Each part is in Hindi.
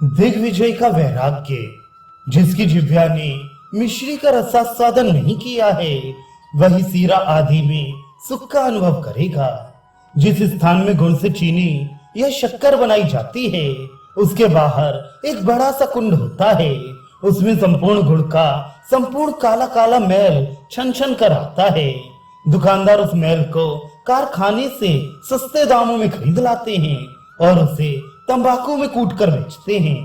दिग्विजय का वैराग्य। जिसकी जिह्वा ने मिश्री का रसास्वादन नहीं किया है, वही सीरा आदि में सुख का अनुभव करेगा। जिस स्थान में गुड़ से चीनी या शक्कर बनाई जाती है, उसके बाहर एक बड़ा सा कुंड होता है। उसमें संपूर्ण गुड़ का संपूर्ण काला काला मैल छन छन कर आता है। दुकानदार उस मैल को कारखाने से सस्ते दामों में खरीद लाते हैं और उसे तंबाकू में कूट कर बेचते हैं।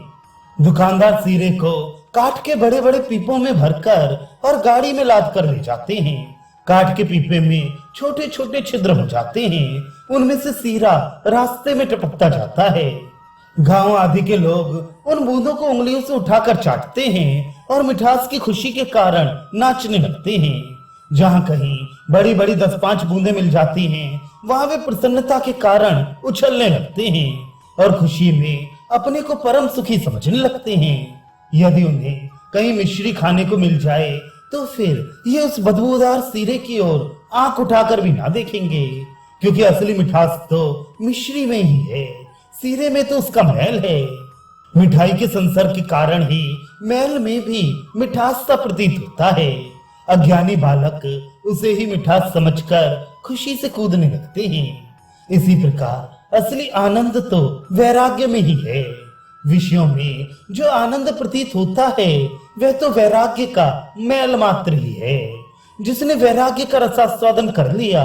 दुकानदार सीरे को काठ के बड़े बड़े पीपों में भरकर और गाड़ी में लाद कर ले जाते हैं। काठ के पीपे में छोटे छोटे छिद्र हो जाते हैं, उनमें से सीरा रास्ते में टपकता जाता है। गांव आदि के लोग उन बूंदों को उंगलियों से उठाकर चाटते हैं और मिठास की खुशी के कारण नाचने लगते हैं। जहां कहीं बड़ी बड़ी 10-5 बूंदें मिल जाती हैं, वहां वे प्रसन्नता के कारण उछलने लगते हैं और खुशी में अपने को परम सुखी समझने लगते हैं। यदि उन्हें कहीं मिश्री खाने को मिल जाए तो फिर ये उस बदबूदार सीरे की ओर आंख उठाकर भी ना देखेंगे, क्योंकि असली मिठास तो मिश्री में ही है, सीरे में तो उसका मैल है। मिठाई के संसर्ग के कारण ही मैल में भी मिठास सा प्रतीत होता है। अज्ञानी बालक उसे ही मिठास समझकर खुशी से कूदने लगते हैं। इसी प्रकार असली आनंद तो वैराग्य में ही है। विषयों में जो आनंद प्रतीत होता है, वह तो वैराग्य का मैल मात्र ही है। जिसने वैराग्य का रसास्वादन कर लिया,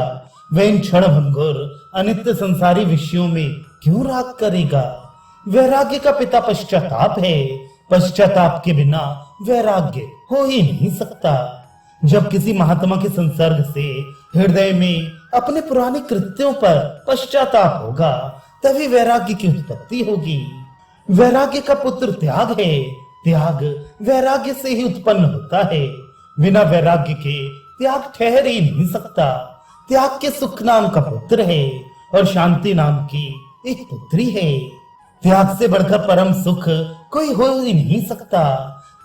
वह इन क्षणभंगुर अनित्य संसारी विषयों में क्यों राग करेगा। वैराग्य का पिता पश्चाताप है। पश्चाताप के बिना वैराग्य हो ही नहीं सकता। जब किसी महात्मा के संसर्ग से हृदय में अपने पुराने कृत्यों पर पश्चाताप होगा, तभी वैराग्य की उत्पत्ति होगी। वैराग्य का पुत्र त्याग है। त्याग वैराग्य से ही उत्पन्न होता है। बिना वैराग्य के त्याग ठहर ही नहीं सकता। त्याग के सुख नाम का पुत्र है और शांति नाम की एक पुत्री है। त्याग से बढ़कर परम सुख कोई हो ही नहीं सकता।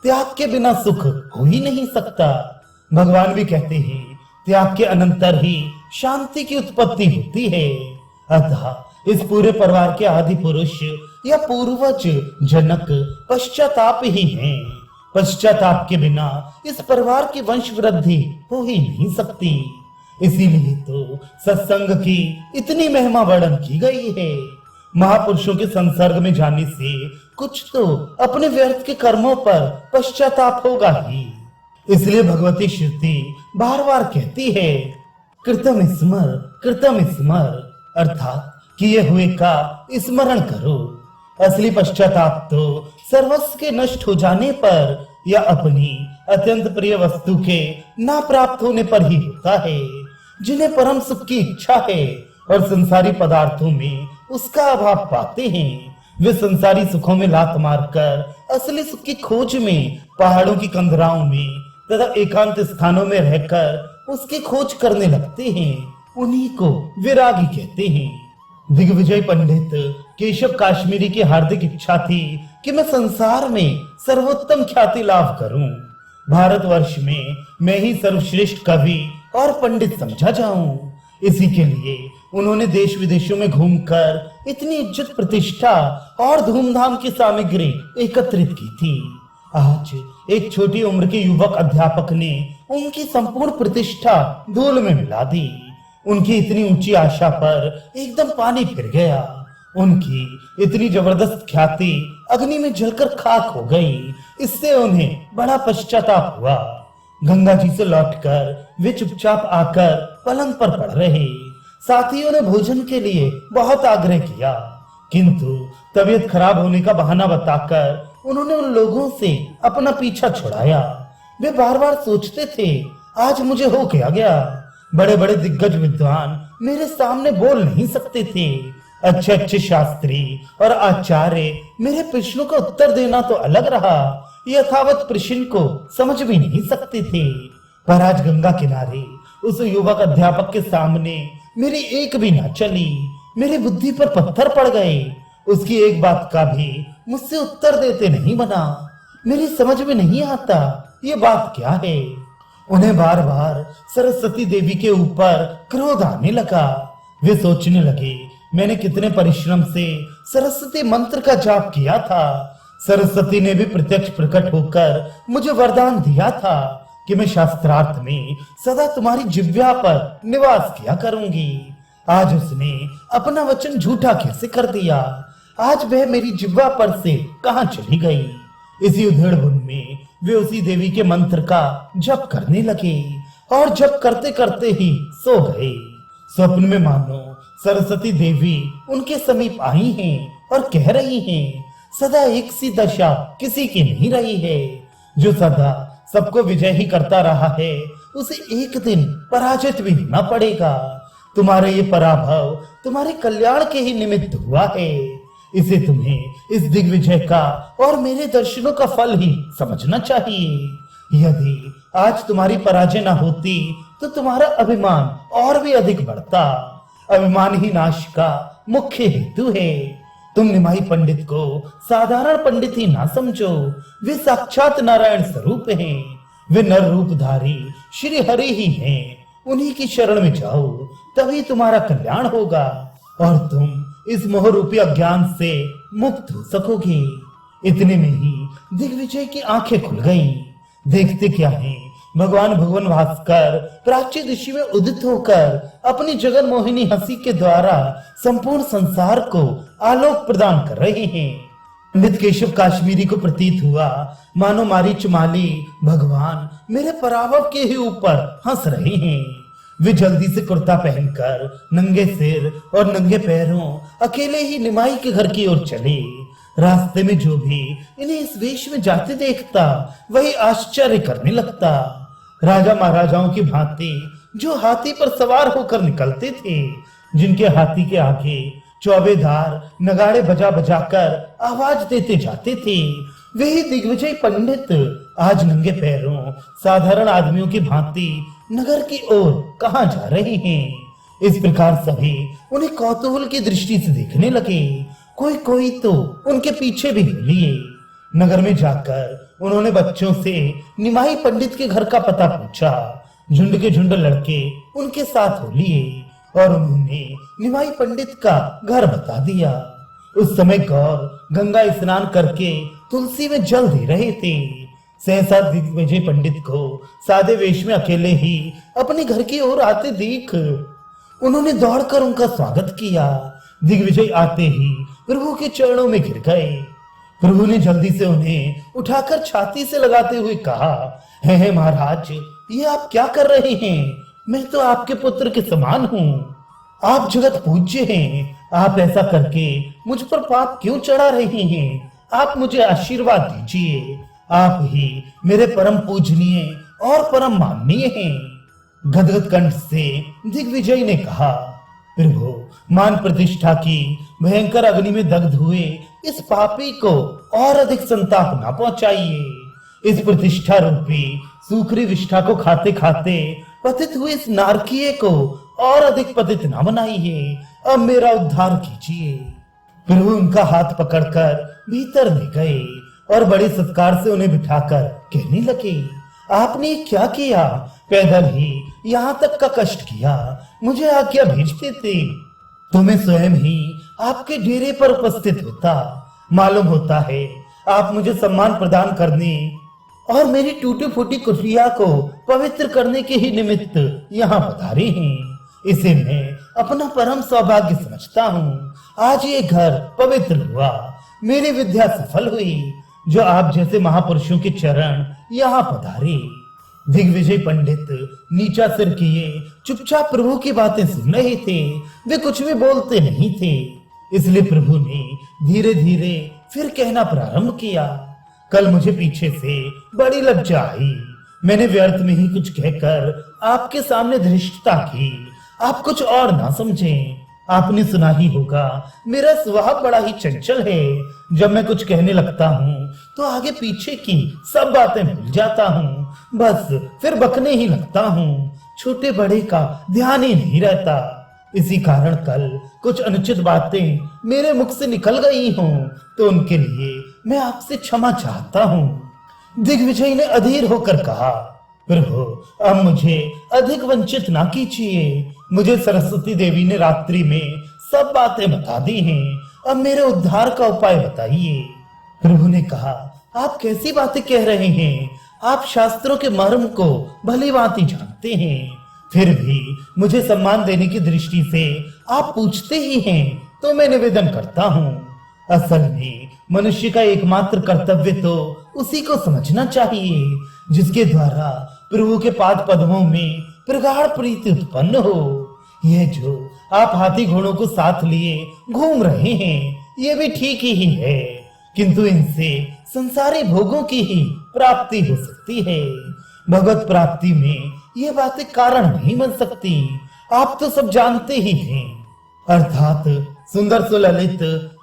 त्याग के बिना सुख हो ही नहीं सकता। भगवान भी कहते हैं, त्याग के अनंतर ही शांति की उत्पत्ति होती है। अतः इस पूरे परिवार के आदि पुरुष या पूर्वज जनक पश्चाताप ही हैं। पश्चाताप के बिना इस परिवार की वंश वृद्धि हो ही नहीं सकती। इसीलिए तो सत्संग की इतनी महिमा वर्णन की गई है। महापुरुषों के संसर्ग में जाने से कुछ तो अपने व्यर्थ के कर्मों पर पश्चाताप होगा ही। इसलिए भगवती श्रुति बार बार कहती है, कृतम स्मर, अर्थात किए हुए का स्मरण करो। असली पश्चाताप तो सर्वस्व के नष्ट हो जाने पर या अपनी अत्यंत प्रिय वस्तु के ना प्राप्त होने पर ही होता है। जिन्हें परम सुख की इच्छा है और संसारी पदार्थों में उसका अभाव पाते हैं, वे संसारी सुखों में लात मारकर असली सुख की खोज में पहाड़ों की कंदराओं में तथा एकांत स्थानों में रहकर उसकी खोज करने लगते हैं। उन्हीं को विरागी कहते हैं। दिग्विजय पंडित केशव काश्मीरी की हार्दिक इच्छा थी कि मैं संसार में सर्वोत्तम ख्याति लाभ करूं। भारतवर्ष में मैं ही सर्वश्रेष्ठ कवि और पंडित समझा जाऊं। इसी के लिए उन्होंने देश विदेशों में घूमकर इतनी इज्जत प्रतिष्ठा और धूमधाम की सामग्री एकत्रित की थी। आज एक छोटी उम्र के युवक अध्यापक ने उनकी संपूर्ण प्रतिष्ठा धूल में मिला दी। उनकी इतनी ऊंची आशा पर एकदम पानी फिर गया। उनकी इतनी जबरदस्त ख्याति अग्नि में जलकर खाक हो गई। इससे उन्हें बड़ा पश्चाताप हुआ। गंगा जी से लौटकर वे चुपचाप आकर पलंग पर पड़ रहे। साथियों ने भोजन के लिए बहुत आग्रह किया, किंतु तबीयत खराब होने का बहाना बताकर उन्होंने उन लोगों से अपना पीछा छुड़ाया। वे बार बार सोचते थे, आज मुझे हो क्या गया। बड़े बड़े दिग्गज विद्वान मेरे सामने बोल नहीं सकते थे। अच्छे अच्छे शास्त्री और आचार्य मेरे प्रश्नों का उत्तर देना तो अलग रहा, यथावत प्रश्न को समझ भी नहीं सकते थे। पर आज गंगा किनारे उस युवक अध्यापक के सामने मेरी एक भी ना चली। मेरी बुद्धि पर पत्थर पड़ गए। उसकी एक बात का भी मुझसे उत्तर देते नहीं बना। मेरी समझ में नहीं आता ये बात क्या है। उन्हें बार बार सरस्वती देवी के ऊपर क्रोध आने लगा। वे सोचने लगे, मैंने कितने परिश्रम से सरस्वती मंत्र का जाप किया था, सरस्वती ने भी प्रत्यक्ष प्रकट होकर मुझे वरदान दिया था कि मैं शास्त्रार्थ में सदा तुम्हारी जिह्वा पर निवास किया करूंगी। आज उसने अपना वचन झूठा कैसे कर दिया? आज वह मेरी जिह्वा पर से कहां चली गई? इसी उधेड़ बुन में वे उसी देवी के मंत्र का जप करने लगे और जप करते करते ही सो गए। स्वप्न में मानो सरस्वती देवी उनके समीप आई हैं और कह रही हैं, सदा एक सी दशा किसी की नहीं रही है। जो सदा सबको विजय ही करता रहा है उसे एक दिन पराजित भी होना पड़ेगा। तुम्हारे ये पराभव तुम्हारे कल्याण के ही निमित्त हुआ है। इसे तुम्हें इस दिग्विजय का और मेरे दर्शनों का फल ही समझना चाहिए। यदि आज तुम्हारी पराजय न होती तो तुम्हारा अभिमान और भी अधिक बढ़ता। अभिमान ही नाश का मुख्य हेतु है। तुम निमाई पंडित को साधारण पंडित ही ना समझो। वे साक्षात नारायण स्वरूप हैं। वे नर रूपधारी श्री हरि ही हैं। उन्हीं की शरण में जाओ, तभी तुम्हारा कल्याण होगा और तुम इस मोह रूपी अज्ञान से मुक्त हो सकोगे। इतने में ही दिग्विजय की आंखें खुल गईं। देखते क्या है, भगवान भगवान भास्कर प्राची दिशा में उदित होकर अपनी जगन मोहिनी हंसी के द्वारा संपूर्ण संसार को आलोक प्रदान कर रहे हैं। पंडित केशव काश्मीरी को प्रतीत हुआ मानो मारीच माली भगवान मेरे पराभव के ही ऊपर हंस रहे हैं। वे जल्दी से कुर्ता पहनकर नंगे सिर और नंगे पैरों अकेले ही निमाई के घर की ओर चले। रास्ते में जो भी इन्हें इस वेश में जाते देखता वही आश्चर्य करने लगता। राजा महाराजाओं की भांति जो हाथी पर सवार होकर निकलते थे, जिनके हाथी के आगे चौबेदार नगाड़े बजा बजाकर आवाज देते जाते थे, वही दिग्विजय पंडित आज नंगे पैरों साधारण आदमियों की भांति नगर की ओर कहां जा रहे हैं। इस प्रकार सभी उन्हें कौतूहल की दृष्टि से देखने लगे। कोई कोई तो उनके पीछे भी लिए। नगर में जाकर उन्होंने बच्चों से निमाई पंडित के घर का पता पूछा। झुंड के झुंड लड़के उनके साथ हो लिए और उन्होंने निमाई पंडित का घर बता दिया। उस समय गौर गंगा स्नान करके तुलसी में जल दे रहे थे। सहसा दिग्विजय पंडित को सादे वेश में अकेले ही अपने घर की ओर आते देख उन्होंने दौड़कर उनका स्वागत किया। दिग्विजय आते ही प्रभु के चरणों में गिर गए। प्रभु ने जल्दी से उन्हें उठाकर छाती से लगाते हुए कहा, है महाराज, ये आप क्या कर रहे हैं? मैं तो आपके पुत्र के समान हूँ। आप जगत पूज्य हैं। आप ऐसा करके मुझ पर पाप क्यों चढ़ा रहे हैं? आप मुझे आशीर्वाद दीजिए। आप ही मेरे परम पूजनीय और परम माननीय हैं। गदगद कंठ से दिग्विजय ने कहा, प्रभु, मान प्रतिष्ठा की भयंकर अग्नि में दग्ध हुए इस पापी को और अधिक संताप ना पहुंचाइए। इस प्रतिष्ठा रूपी सूखरी विष्ठा को खाते खाते पतित हुए इस नारकीय को और अधिक पतित ना बनाइए। अब मेरा उद्धार कीजिए। प्रभु उनका हाथ पकड़कर भीतर ले गए और बड़े सत्कार से उन्हें बिठाकर कहने लगे, आपने क्या किया? पैदल ही यहाँ तक का कष्ट किया। मुझे आज्ञा भेजते थे तो मैं स्वयं ही आपके डेरे पर उपस्थित होता। मालूम होता है आप मुझे सम्मान प्रदान करने और मेरी टूटी फूटी कुटिया को पवित्र करने के ही निमित्त यहाँ पधारे हैं। इसे मैं अपना परम सौभाग्य समझता हूँ। आज ये घर पवित्र हुआ, मेरी विद्या सफल हुई, जो आप जैसे महापुरुषों के चरण यहाँ पधारे। दिग्विजय पंडित नीचा सिर किए चुपचाप प्रभु की बातें सुन रहे थे। वे कुछ भी बोलते नहीं थे। इसलिए प्रभु ने धीरे धीरे फिर कहना प्रारंभ किया, कल मुझे पीछे से बड़ी लज्जा आई। मैंने व्यर्थ में ही कुछ कहकर आपके सामने धृष्टता की। आप कुछ और ना समझें। आपने सुना ही होगा, मेरा स्वभाव बड़ा ही चंचल है। जब मैं कुछ कहने लगता हूँ तो आगे पीछे की सब बातें भूल जाता हूँ। बस फिर बकने ही लगता हूँ। छोटे बड़े का ध्यान ही नहीं रहता। इसी कारण कल कुछ अनुचित बातें मेरे मुख से निकल गई हों तो उनके लिए मैं आपसे क्षमा चाहता हूँ। दिग्विजय ने अधीर होकर कहा, प्रभु, अब मुझे अधिक वंचित ना कीजिए। मुझे सरस्वती देवी ने रात्रि में सब बातें बता दी हैं। अब मेरे उद्धार का उपाय बताइए। प्रभु ने कहा, आप कैसी बातें कह रहे हैं? आप शास्त्रों के मर्म को भली भांति जानते हैं, फिर भी मुझे सम्मान देने की दृष्टि से आप पूछते ही हैं, तो मैं निवेदन करता हूँ। असल में मनुष्य का एकमात्र कर्तव्य तो उसी को समझना चाहिए जिसके द्वारा प्रभु के पाद पद्मों में प्रगाढ़ प्रीति उत्पन्न हो। यह जो आप हाथी घोड़ों को साथ लिए घूम रहे हैं, ये भी ठीक ही है, किंतु इनसे संसारी भोगों की ही प्राप्ति हो सकती है। भगवत प्राप्ति में ये बातें कारण नहीं बन सकती, आप तो सब जानते ही हैं। अर्थात सुंदर सुललित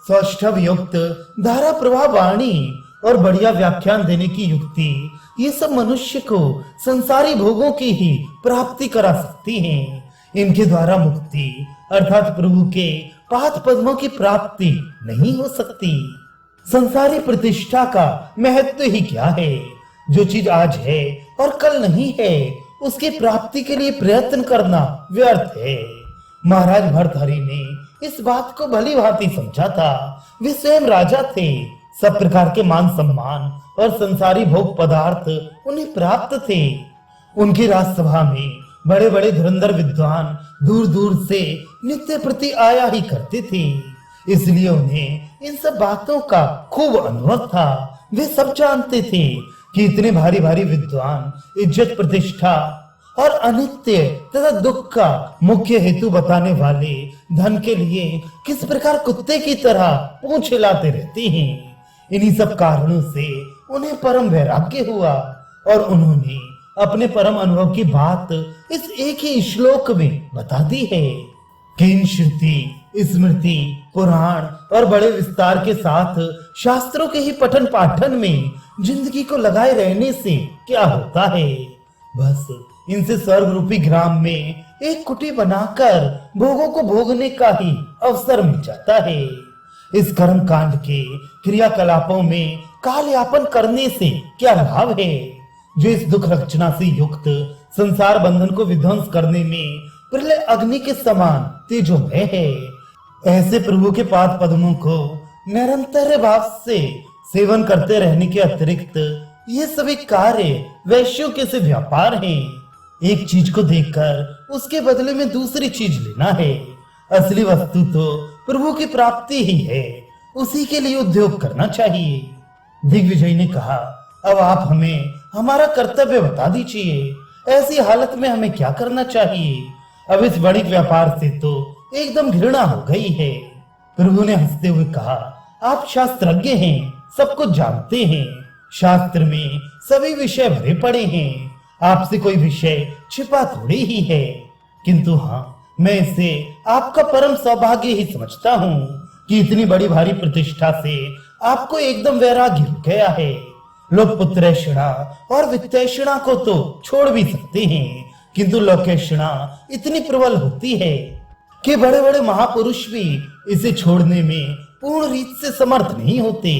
सौष्ठव युक्त धारा प्रवाह वाणी और बढ़िया व्याख्यान देने की युक्ति, ये सब मनुष्य को संसारी भोगों की ही प्राप्ति करा सकती हैं। इनके द्वारा मुक्ति अर्थात प्रभु के पाद पद्मों की प्राप्ति नहीं हो सकती। संसारी प्रतिष्ठा का महत्व ही क्या है? जो चीज आज है और कल नहीं है, उसकी प्राप्ति के लिए प्रयत्न करना व्यर्थ है। महाराज भर्तहरि ने इस बात को भली भांति समझा था। वे स्वयं राजा थे, सब प्रकार के मान सम्मान और संसारी भोग पदार्थ उन्हें प्राप्त थे। उनकी राजसभा में बड़े बड़े धुरंधर विद्वान दूर दूर से नित्य प्रति आया ही करते थे, इसलिए उन्हें इन सब बातों का खूब अनुभव था। वे सब जानते थे कि इतने भारी भारी विद्वान इज्जत प्रतिष्ठा और अनित्य तथा दुख का मुख्य हेतु बताने वाले धन के लिए किस प्रकार कुत्ते की तरह पूंछ हिलाते रहते हैं। इन्हीं सब कारणों से उन्हें परम वैराग्य हुआ और उन्होंने अपने परम अनुभव की बात इस एक ही श्लोक में बता दी है कि इन श्रुति स्मृति पुराण और बड़े विस्तार के साथ शास्त्रों के ही पठन पाठन में जिंदगी को लगाए रहने से क्या होता है। बस इनसे स्वर्ग रूपी ग्राम में एक कुटी बनाकर भोगों को भोगने का ही अवसर मिल जाता है। इस कर्म कांड के क्रियाकलापों में काल यापन करने से क्या लाभ है? जो इस दुख रचना से युक्त संसार बंधन को विध्वंस करने में प्रलय अग्नि के समान तेजोमय है। ऐसे प्रभु के पाद पद्मों को निरंतर भाव से सेवन करते रहने के अतिरिक्त ये सभी कार्य वैश्यों के से व्यापार हैं। एक चीज को देखकर उसके बदले में दूसरी चीज लेना है। असली वस्तु तो प्रभु की प्राप्ति ही है, उसी के लिए उद्योग करना चाहिए। दिग्विजय ने कहा, अब आप हमें हमारा कर्तव्य बता दीजिए, ऐसी हालत में हमें क्या करना चाहिए? अब इस वणिक व्यापार से तो एकदम घृणा हो गई है। प्रभु ने हंसते हुए कहा, आप शास्त्रज्ञ हैं, सब कुछ जानते हैं, शास्त्र में सभी विषय भरे पड़े हैं, आपसे कोई विषय छिपा थोड़ी ही है। किंतु हाँ, मैं इसे आपका परम सौभाग्य ही समझता हूँ कि इतनी बड़ी भारी प्रतिष्ठा से आपको एकदम वैराग्य हो गया है। लोग पुत्रेषणा और वित्तेषणा को तो छोड़ भी सकते हैं, किंतु लोकेषणा इतनी प्रबल होती है कि बड़े बड़े महापुरुष भी इसे छोड़ने में पूर्ण रीत से समर्थ नहीं होते।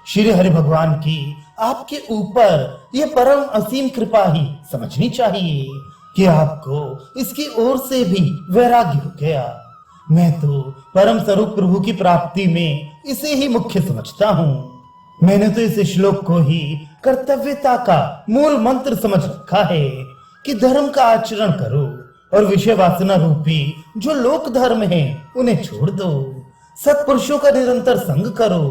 श्री हरि भगवान की आपके ऊपर ये परम असीम कृपा ही समझनी चाहिए कि आपको इसकी ओर से भी वैराग्य हो गया। मैं तो परम स्वरूप प्रभु की प्राप्ति में इसे ही मुख्य समझता हूँ। मैंने तो इस श्लोक को ही कर्तव्यता का मूल मंत्र समझ रखा है कि धर्म का आचरण करो और विषय वासना रूपी जो लोक धर्म है उन्हें छोड़ दो। सत्पुरुषों का निरंतर संग करो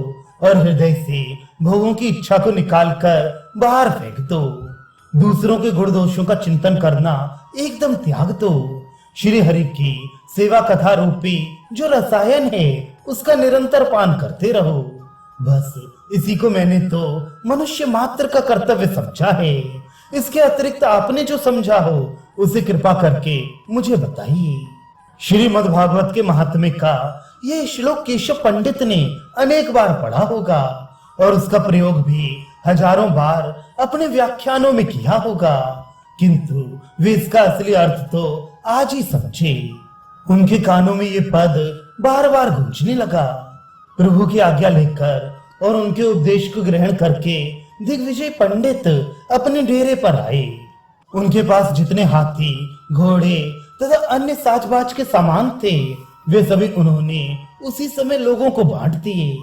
और हृदय से भोगों की इच्छा को निकालकर बाहर फेंक दो। दूसरों के गुण दोषों का चिंतन करना एकदम त्याग दो। श्री हरि की सेवा कथा रूपी जो रसायन है उसका निरंतर पान करते रहो। बस इसी को मैंने तो मनुष्य मात्र का कर्तव्य समझा है। इसके अतिरिक्त आपने जो समझा हो उसे कृपा करके मुझे बताइए। श्रीमद् भागवत के महात्म्य का ये श्लोक केशव पंडित ने अनेक बार पढ़ा होगा और उसका प्रयोग भी हजारों बार अपने व्याख्यानों में किया होगा, किंतु वे इसका असली अर्थ तो आज ही समझे। उनके कानों में ये पद बार बार गूंजने लगा। प्रभु की आज्ञा लेकर और उनके उपदेश को ग्रहण करके दिग्विजय पंडित अपने डेरे पर आए। उनके पास जितने हाथी घोड़े तथा अन्य साजबाज के सामान थे वे सभी उन्होंने उसी समय लोगों को बांट दिए।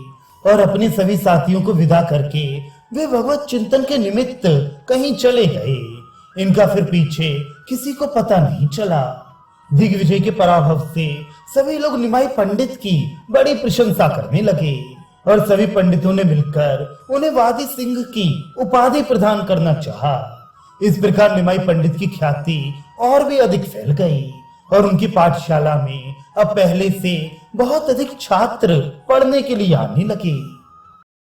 और अपने सभी साथियों को विदा करके वे भगवत चिंतन के निमित्त कहीं चले गए। इनका फिर पीछे किसी को पता नहीं चला। दिग्विजय के पराभव से सभी लोग निमाई पंडित की बड़ी प्रशंसा करने लगे और सभी पंडितों ने मिलकर उन्हें वादी सिंह की उपाधि प्रदान करना चाहा। इस प्रकार निमाई पंडित की ख्याति और भी अधिक फैल गई और उनकी पाठशाला में अब पहले से बहुत अधिक छात्र पढ़ने के लिए आने लगे।